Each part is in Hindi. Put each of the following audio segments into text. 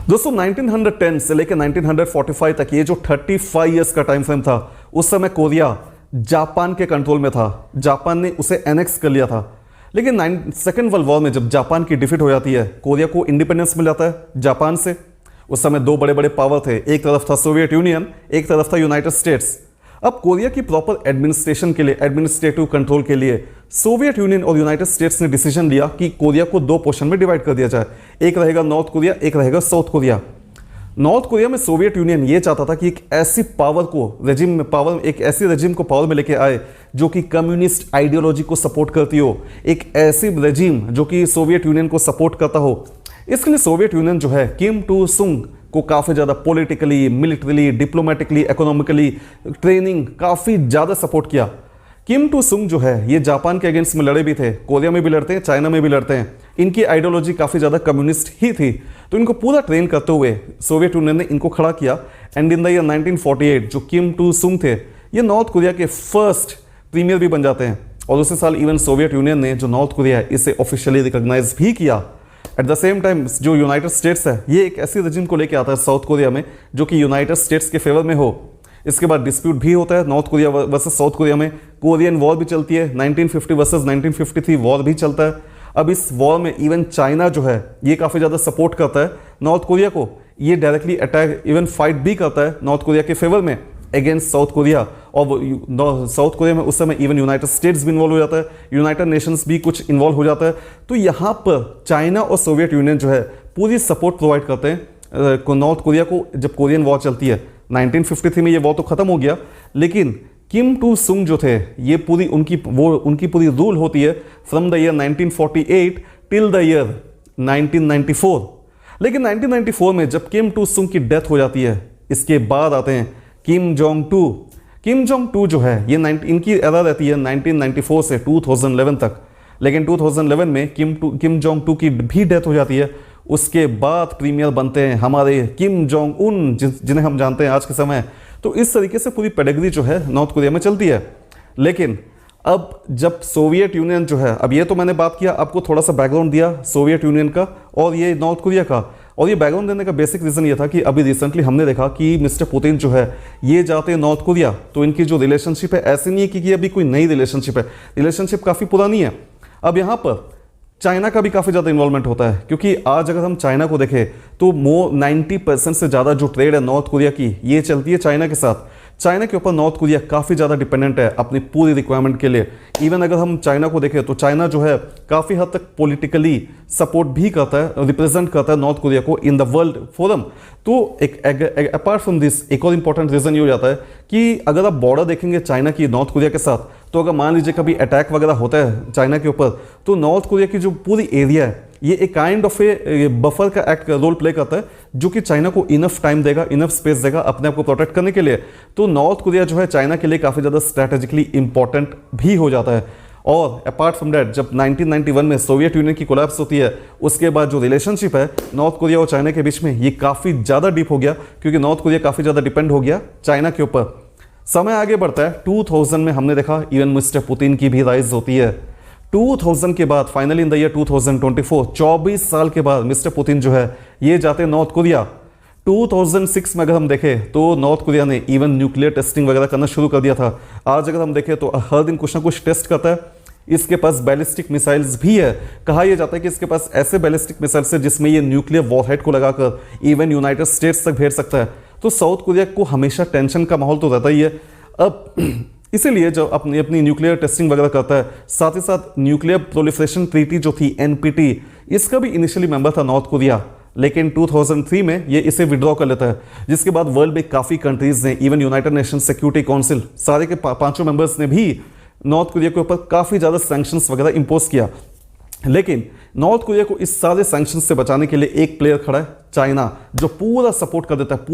दोस्तों 1910 से लेकर 1945 तक ये जो 35 इयर्स का टाइम फ्रेम था, उस समय कोरिया जापान के कंट्रोल में था। जापान ने उसे एनेक्स कर लिया था। लेकिन सेकेंड वर्ल्ड वॉर में जब जापान की डिफीट हो जाती है, कोरिया को इंडिपेंडेंस मिल जाता है जापान से। उस समय दो बड़े बड़े पावर थे, एक तरफ था सोवियत यूनियन, एक तरफ था यूनाइटेड स्टेट्स। अब कोरिया की प्रॉपर एडमिनिस्ट्रेशन के लिए, एडमिनिस्ट्रेटिव कंट्रोल के लिए सोवियत यूनियन और यूनाइटेड स्टेट्स ने डिसीजन लिया कि कोरिया को दो पोर्शन में डिवाइड कर दिया जाए। एक रहेगा नॉर्थ कोरिया, एक रहेगा साउथ कोरिया। नॉर्थ कोरिया में सोवियत यूनियन ये चाहता था कि एक ऐसी पावर को रेजिम में पावर एक ऐसी रेजिम को पावर में लेके आए जो कि कम्युनिस्ट आइडियोलॉजी को सपोर्ट करती हो, एक ऐसी रेजिम जो कि सोवियत यूनियन को सपोर्ट करता हो। इसके लिए सोवियत यूनियन जो है किम टू सुंग को काफ़ी ज़्यादा पॉलिटिकली, मिलिट्रली, डिप्लोमेटिकली, इकोनॉमिकली ट्रेनिंग काफ़ी ज़्यादा सपोर्ट किया। किम टू सुंग जो है ये जापान के अगेंस्ट में लड़े भी थे, कोरिया में भी लड़ते हैं, चाइना में भी लड़ते हैं। इनकी आइडियोलॉजी काफ़ी ज़्यादा कम्युनिस्ट ही थी, तो इनको पूरा ट्रेन करते हुए सोवियत यूनियन ने इनको खड़ा किया। एंड इन द ईयर 1948 जो किम टू सुंग थे ये नॉर्थ कोरिया के फर्स्ट प्रीमियर भी बन जाते हैं। और उसी साल इवन सोवियत यूनियन ने जो नॉर्थ कोरिया है इसे ऑफिशियली रिकॉग्नाइज भी किया। एट द सेम टाइम जो यूनाइटेड स्टेट्स है ये एक ऐसी रेजिम को लेकर आता है साउथ कोरिया में जो कि यूनाइटेड स्टेट्स के फेवर में हो। इसके बाद डिस्प्यूट भी होता है north Korea versus south Korea में। कोरियन वॉर भी चलती है, 1950 वर्सेस 1953 वॉर भी चलता है। अब इस वॉर में इवन चाइना जो है ये काफ़ी ज़्यादा सपोर्ट करता है नॉर्थ कोरिया को। ये डायरेक्टली अटैक इवन फाइट भी करता है नॉर्थ कोरिया के फेवर में अगेंस्ट साउथ कोरिया। और साउथ कोरिया में उस समय इवन यूनाइटेड स्टेट्स भी इन्वॉल्व हो जाता है, यूनाइटेड नेशंस भी कुछ इन्वॉल्व हो जाता है। तो यहाँ पर चाइना और सोवियत यूनियन जो है पूरी सपोर्ट प्रोवाइड करते हैं नॉर्थ कोरिया को। जब कोरियन वॉर चलती है 1953 में ये वॉर तो खत्म हो गया, लेकिन किम टू सुंग जो थे ये पूरी उनकी पूरी रूल होती है from the year 1948 till the year 1994। लेकिन 1994 में जब किम टू सुंग की डेथ हो जाती है, इसके बाद आते हैं Kim Jong to. Kim Jong to जो है ये इनकी एरा रहती है 1994 से 2011 तक। लेकिन 2011 में किम जोंग टू की भी डेथ हो जाती है। उसके बाद प्रीमियर बनते हैं हमारे किम जोंग उन, जिन्हें हम जानते हैं आज के समय। तो इस तरीके से पूरी पेडिग्री जो है नॉर्थ कोरिया में चलती है। लेकिन अब जब सोवियत यूनियन जो है, अब ये तो मैंने बात किया, आपको थोड़ा सा बैकग्राउंड दिया सोवियत यूनियन का और ये नॉर्थ कोरिया का। और ये बैकग्राउंड देने का बेसिक रीज़न ये था कि अभी रिसेंटली हमने देखा कि मिस्टर पुतिन जो है ये जाते हैं नॉर्थ कोरिया, तो इनकी जो रिलेशनशिप है ऐसी नहीं है कि अभी कोई नई रिलेशनशिप है, रिलेशनशिप काफ़ी पुरानी है। अब यहाँ पर चाइना का भी काफ़ी ज़्यादा इन्वॉल्वमेंट होता है, क्योंकि आज अगर हम चाइना को देखें तो 90% से ज़्यादा जो ट्रेड है नॉर्थ कोरिया की ये चलती है चाइना के साथ। चाइना के ऊपर नॉर्थ कोरिया काफ़ी ज़्यादा डिपेंडेंट है अपनी पूरी रिक्वायरमेंट के लिए। इवन अगर हम चाइना को देखें तो चाइना जो है काफ़ी हद तक पॉलिटिकली सपोर्ट भी करता है, रिप्रेजेंट करता है नॉर्थ कोरिया को इन द वर्ल्ड फोरम। तो एक अपार्ट फ्रॉम दिस एक और इंपॉर्टेंट रीज़न ये हो जाता है कि अगर आप बॉर्डर देखेंगे चाइना की नॉर्थ कोरिया के साथ, तो अगर मान लीजिए कभी अटैक वगैरह होता है चाइना के ऊपर, तो नॉर्थ कोरिया की जो पूरी एरिया है ये एक काइंड ऑफ ए बफर का एक्ट रोल प्ले करता है, जो कि चाइना को इनफ टाइम देगा, इनफ स्पेस देगा अपने आप को प्रोटेक्ट करने के लिए। तो नॉर्थ कोरिया जो है चाइना के लिए काफ़ी ज़्यादा स्ट्रैटेजिकली इंपॉर्टेंट भी हो जाता है। और अपार्ट फ्रॉम दैट जब 1991 में सोवियत यूनियन की कोलैप्स होती है, उसके बाद जो रिलेशनशिप है नॉर्थ कोरिया और चाइना के बीच में ये काफ़ी ज़्यादा डीप हो गया, क्योंकि नॉर्थ कोरिया काफ़ी ज़्यादा डिपेंड हो गया चाइना के ऊपर। समय आगे बढ़ता है 2000 में हमने देखा इवन मिस्टर पुतिन की भी राइज होती है। 2000 के बाद फाइनली इन द ईयर 2024 24 साल के बाद मिस्टर पुतिन जो है ये जाते हैं नॉर्थ कोरिया। 2006 में अगर हम देखें तो नॉर्थ कोरिया ने इवन न्यूक्लियर टेस्टिंग वगैरह करना शुरू कर दिया था। आज अगर हम देखें तो हर दिन कुछ ना कुछ टेस्ट करता है। इसके पास बैलिस्टिक मिसाइल्स भी है। कहा यह जाता है कि इसके पास ऐसे बैलिस्टिक मिसाइल्स है जिसमें ये न्यूक्लियर वॉरहेड को लगाकर इवन यूनाइटेड स्टेट्स तक भेज सकता है। तो साउथ कोरिया को हमेशा टेंशन का माहौल तो रहता ही है। अब इसीलिए जब अपनी न्यूक्लियर टेस्टिंग वगैरह करता है, साथ ही साथ न्यूक्लियर प्रोलिफरेशन ट्रीटी जो थी NPT, इसका भी इनिशियली मेंबर था नॉर्थ कोरिया। लेकिन 2003 में ये इसे विड्रॉ कर लेता है, जिसके बाद वर्ल्ड में काफ़ी कंट्रीज ने, even United nation security council, सारे के पांचों मेंबर्स ने भी नॉर्थ कोरिया के ऊपर काफ़ी ज़्यादा सैंक्शंस वगैरह इंपोज किया। लेकिन नॉर्थ कोरिया को इस सारे सैंक्शंस से बचाने के लिए एक प्लेयर खड़ा है, चाइना, जो पूरा सपोर्ट कर देता है,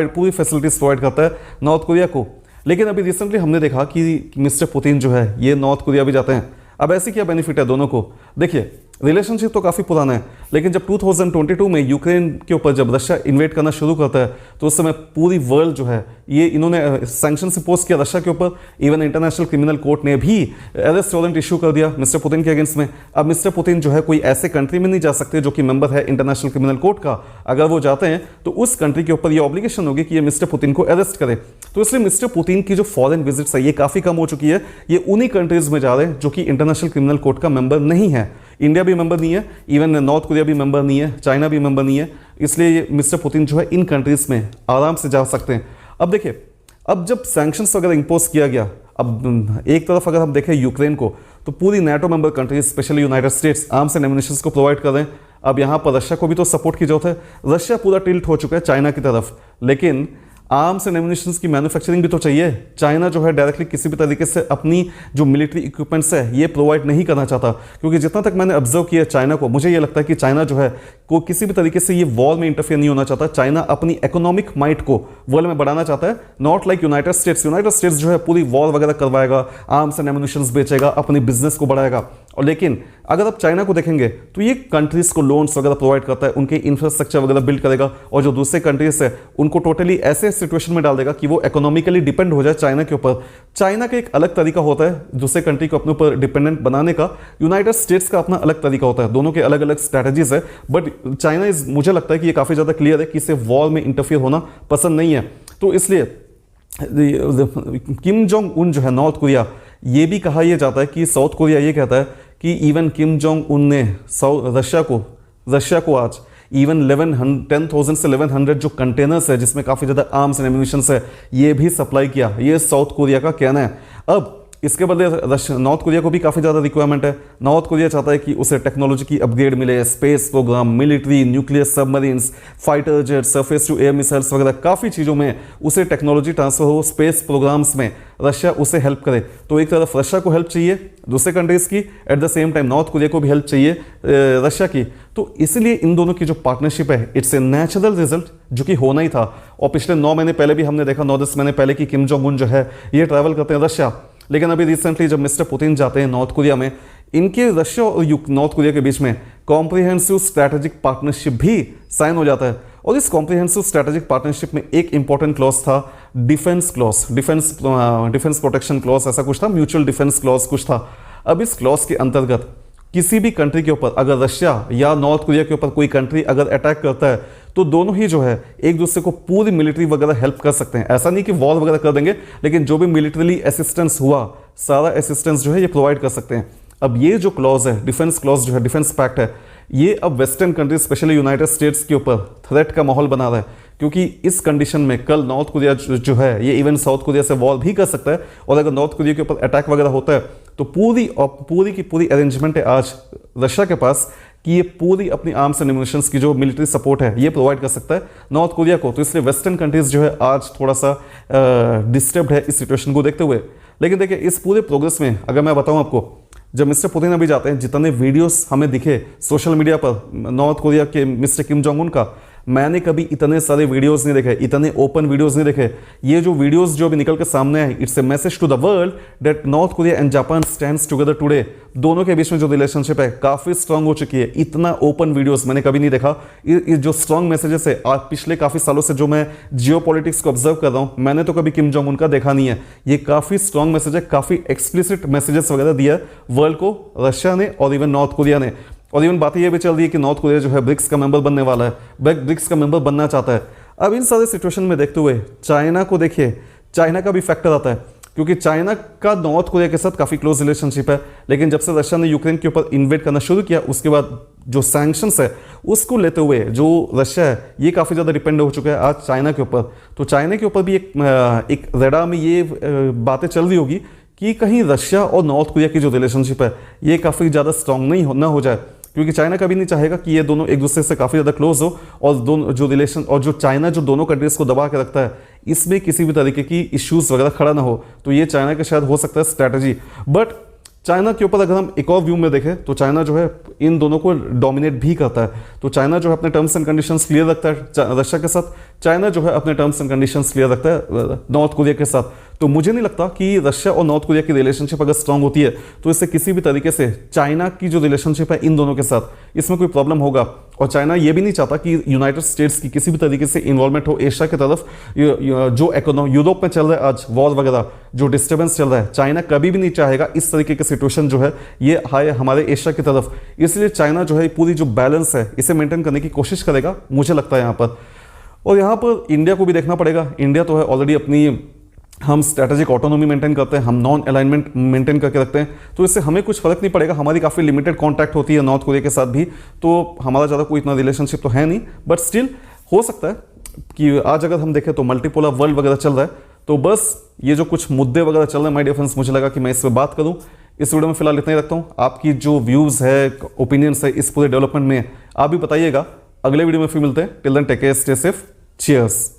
पूरी फैसिलिटीज प्रोवाइड करता है नॉर्थ कोरिया को। लेकिन अभी रिसेंटली हमने देखा कि मिस्टर पुतिन जो है ये नॉर्थ कोरिया भी जाते हैं। अब ऐसी क्या बेनिफिट है दोनों को? देखिए, रिलेशनशिप तो काफ़ी पुराना है, लेकिन जब 2022 में यूक्रेन के ऊपर जब रशिया इन्वेट करना शुरू करता है तो उस समय पूरी वर्ल्ड जो है ये इन्होंने सैंक्शंस इम्पोज किया रशिया के ऊपर। इवन इंटरनेशनल क्रिमिनल कोर्ट ने भी अरेस्ट वारंट इशू कर दिया मिस्टर पुतिन के अगेंस्ट में। अब मिस्टर पुतिन जो है कोई ऐसे कंट्री में नहीं जा सकते जो कि मेंबर है इंटरनेशनल क्रिमिनल कोर्ट का। अगर वो जाते हैं तो उस कंट्री के ऊपर ये ऑब्लिगेशन होगी कि ये मिस्टर पुतिन को अरेस्ट करे। तो इसलिए मिस्टर पुतिन की जो फॉरेन विजिट्स है ये काफ़ी कम हो चुकी है। ये उन्हीं कंट्रीज में जा रहे हैं जो कि इंटरनेशनल क्रिमिनल कोर्ट का मेंबर नहीं है। इंडिया भी मेंबर नहीं है, इवन नॉर्थ कोरिया भी मेंबर नहीं है, चाइना भी मेंबर नहीं है। इसलिए मिस्टर पुतिन जो है इन कंट्रीज में आराम से जा सकते हैं। अब देखिए, अब जब सैंक्शंस वगैरह इंपोज किया गया, अब एक तरफ अगर हम देखें यूक्रेन को तो पूरी NATO member countries specially United states arms and ammunitions को प्रोवाइड कर रहे हैं। अब यहाँ पर रशिया को भी तो सपोर्ट की जरूरत है। रशिया पूरा टिल्ट हो चुका है चाइना की तरफ, लेकिन आर्म्स एंड एम्युनिशंस की मैन्युफैक्चरिंग भी तो चाहिए। चाइना जो है डायरेक्टली किसी भी तरीके से अपनी जो मिलिट्री इक्विपमेंट्स है ये प्रोवाइड नहीं करना चाहता, क्योंकि जितना तक मैंने ऑब्जर्व किया चाइना को, मुझे ये लगता है कि चाइना जो है को किसी भी तरीके से ये वॉर में इंटरफेयर नहीं होना चाहता। चाइना अपनी इकोनॉमिक माइट को वर्ल्ड में बढ़ाना चाहता है, not like United states. United states जो है पूरी वॉर वगैरह करवाएगा, आर्म्स एंड एम्युनिशंस बेचेगा, अपनी बिजनेस को बढ़ाएगा। और लेकिन अगर आप चाइना को देखेंगे तो ये कंट्रीज को लोन्स वगैरह प्रोवाइड करता है, उनके इंफ्रास्ट्रक्चर वगैरह बिल्ड करेगा, और जो दूसरे कंट्रीज है उनको टोटली ऐसे सिचुएशन में डाल देगा कि वो इकोनॉमिकली डिपेंड हो जाए चाइना के ऊपर। चाइना का एक अलग तरीका होता है दूसरे कंट्री को अपने ऊपर डिपेंडेंट बनाने का, यूनाइटेड स्टेट्स का अपना अलग तरीका होता है। दोनों के अलग अलग स्ट्रैटेजीज है, बट चाइना इज, मुझे लगता है कि ये काफ़ी ज़्यादा क्लियर है कि इसे वॉर में इंटरफियर होना पसंद नहीं है। तो इसलिए किम जोंग उन जो है नॉर्थ कोरिया, ये भी कहा यह जाता है कि साउथ कोरिया ये कहता है कि इवन किम जोंग उन ने रशिया को आज इवन 10,000 से 1100 जो कंटेनर्स है जिसमें काफ़ी ज़्यादा आर्म्स एंड एम्युनिशंस है ये भी सप्लाई किया, ये साउथ कोरिया का कहना है। अब इसके बदले नॉर्थ कोरिया को भी काफ़ी ज़्यादा रिक्वायरमेंट है। नॉर्थ कोरिया चाहता है कि उसे टेक्नोलॉजी की अपग्रेड मिले, space program, military, nuclear submarines, fighter jet, surface to air missiles वगैरह काफ़ी चीज़ों में उसे टेक्नोलॉजी ट्रांसफर हो, स्पेस प्रोग्राम्स में रशिया उसे हेल्प करे। तो एक तरफ रशिया को हेल्प चाहिए दूसरे कंट्रीज़ की, at the same time north Korea को भी हेल्प चाहिए रशिया की। तो इसलिए इन दोनों की जो पार्टनरशिप है इट्स ए नेचुरल रिजल्ट जो कि होना ही था। और पिछले 9 महीने पहले भी हमने देखा, 9-10 महीने पहले कि किम जोंग उन जो है ये ट्रैवल करते हैं रशिया। लेकिन अभी रिसेंटली जब मिस्टर पुतिन जाते हैं नॉर्थ कोरिया में, इनके रशिया और नॉर्थ कोरिया के बीच में कॉम्प्रिहेंसिव स्ट्रैटेजिक पार्टनरशिप भी साइन हो जाता है। और इस कॉम्प्रिहेंसिव स्ट्रैटेजिक पार्टनरशिप में एक इंपॉर्टेंट क्लॉज था defence clause, defence protection clause ऐसा कुछ था, म्यूचुअल डिफेंस क्लॉज कुछ था। अब इस क्लॉज के अंतर्गत किसी भी कंट्री के ऊपर अगर रशिया या नॉर्थ कोरिया के ऊपर कोई कंट्री अगर अटैक करता है तो दोनों ही जो है एक दूसरे को पूरी मिलिट्री वगैरह हेल्प कर सकते हैं। ऐसा नहीं कि वॉर वगैरह कर देंगे, लेकिन जो भी मिलिट्रीली असिस्टेंस हुआ सारा असिस्टेंस जो है ये प्रोवाइड कर सकते हैं। अब ये जो क्लॉज है, डिफेंस क्लॉज जो है, डिफेंस पैक्ट है, ये अब western countries specially United states के ऊपर थ्रेट का माहौल बना रहा है, क्योंकि इस कंडीशन में कल नॉर्थ कोरिया जो है ये इवन साउथ कोरिया से वॉर भी कर सकता है। और अगर नॉर्थ कोरिया के ऊपर अटैक वगैरह होता है तो पूरी की पूरी अरेंजमेंट है आज रशिया के पास कि ये पूरी अपनी आर्म्स एंड एम्युनिशंस की जो मिलिट्री सपोर्ट है ये प्रोवाइड कर सकता है नॉर्थ कोरिया को। तो इसलिए वेस्टर्न कंट्रीज जो है आज थोड़ा सा डिस्टर्ब्ड है इस सिचुएशन को देखते हुए। लेकिन देखिए इस पूरे प्रोग्रेस में अगर मैं बताऊं आपको, जब मिस्टर पुतिन अभी जाते हैं, जितने वीडियोस हमें दिखे सोशल मीडिया पर नॉर्थ कोरिया के मिस्टर किम जोंग उन का, मैंने कभी इतने सारे वीडियोस नहीं देखे, इतने ओपन वीडियोस नहीं देखे। ये जो वीडियोस जो अभी निकल के सामने आए, it's a message to the world that North Korea and Japan stands together today. दोनों के बीच में जो रिलेशनशिप है काफ़ी स्ट्रांग हो चुकी है। इतना ओपन वीडियोस मैंने कभी नहीं देखा। ये जो स्ट्रांग मैसेजेस है आज पिछले काफ़ी सालों से जो मैं जियो पॉलिटिक्स को ऑब्जर्व कर रहा हूँ, मैंने तो कभी किम जोंग उन का देखा नहीं है। ये काफ़ी स्ट्रांग मैसेज है, काफ़ी एक्सप्लिसिट मैसेजेस वगैरह दिया है वर्ल्ड को रशिया ने और इवन नॉर्थ कोरिया ने। और इवन बातें ये भी चल रही है कि नॉर्थ कोरिया जो है ब्रिक्स का मेंबर बनने वाला है, ब्रिक्स का मेंबर बनना चाहता है। अब इन सारे सिचुएशन में देखते हुए चाइना को देखिए, चाइना का भी फैक्टर आता है, क्योंकि चाइना का नॉर्थ कोरिया के साथ काफ़ी क्लोज रिलेशनशिप है। लेकिन जब से रशिया ने यूक्रेन के ऊपर इन्वेट करना शुरू किया उसके बाद जो सैंक्शंस है उसको लेते हुए जो रशिया है ये काफ़ी ज़्यादा डिपेंड हो चुका है आज चाइना के ऊपर। तो चाइना के ऊपर भी एक रडार में ये बातें चल रही होगी कि कहीं रशिया और नॉर्थ कोरिया की जो रिलेशनशिप है ये काफ़ी ज़्यादा स्ट्रांग ना हो जाए, क्योंकि चाइना कभी नहीं चाहेगा कि ये दोनों एक दूसरे से काफ़ी ज़्यादा क्लोज हो। और दोनों जो रिलेशन और जो चाइना जो दोनों कंट्रीज को दबा के रखता है, इसमें किसी भी तरीके की इश्यूज वगैरह खड़ा ना हो। तो ये चाइना का शायद हो सकता है स्ट्रैटेजी। बट चाइना के ऊपर अगर हम एक और व्यू में देखें तो चाइना जो है इन दोनों को डोमिनेट भी करता है। तो चाइना जो है अपने टर्म्स एंड कंडीशंस क्लियर रखता है रशिया के साथ, चाइना जो है अपने टर्म्स एंड कंडीशंस क्लियर रखता है नॉर्थ कोरिया के साथ। तो मुझे नहीं लगता कि रशिया और नॉर्थ कोरिया की रिलेशनशिप अगर स्ट्रांग होती है तो इससे किसी भी तरीके से चाइना की जो रिलेशनशिप है इन दोनों के साथ इसमें कोई प्रॉब्लम होगा। और चाइना ये भी नहीं चाहता कि यूनाइटेड स्टेट्स की किसी भी तरीके से इन्वॉल्वमेंट हो एशिया की तरफ। जो इकोनॉमी यूरोप में चल रहा है आज वॉर वगैरह जो डिस्टर्बेंस चल रहा है, चाइना कभी भी नहीं चाहेगा इस तरीके की सिचुएशन जो है ये आए हमारे एशिया की तरफ। इसलिए चाइना जो है पूरी जो बैलेंस है इसे मेंटेन करने की कोशिश करेगा मुझे लगता है यहाँ पर। और यहाँ पर इंडिया को भी देखना पड़ेगा। इंडिया तो है ऑलरेडी अपनी, हम स्ट्रैटेजिक ऑटोनॉमी मेंटेन करते हैं, हम नॉन अलाइनमेंट मेंटेन करके रखते हैं, तो इससे हमें कुछ फर्क नहीं पड़ेगा। हमारी काफ़ी लिमिटेड कांटेक्ट होती है नॉर्थ कोरिया के साथ भी, तो हमारा ज़्यादा कोई इतना रिलेशनशिप तो है नहीं। बट स्टिल हो सकता है कि आज अगर हम देखें तो मल्टीपोलर वर्ल्ड वगैरह चल रहा है, तो बस ये जो कुछ मुद्दे वगैरह चल रहे हैं माय डियर फ्रेंड्स, मुझे लगा कि मैं इस पर बात करूँ। इस वीडियो में फिलहाल इतना ही रखता हूँ। आपकी जो व्यूज़ है, ओपिनियंस है इस पूरे डेवलपमेंट में आप भी बताइएगा। अगले वीडियो में फिर मिलते हैं। Till then take care, stay safe, cheers.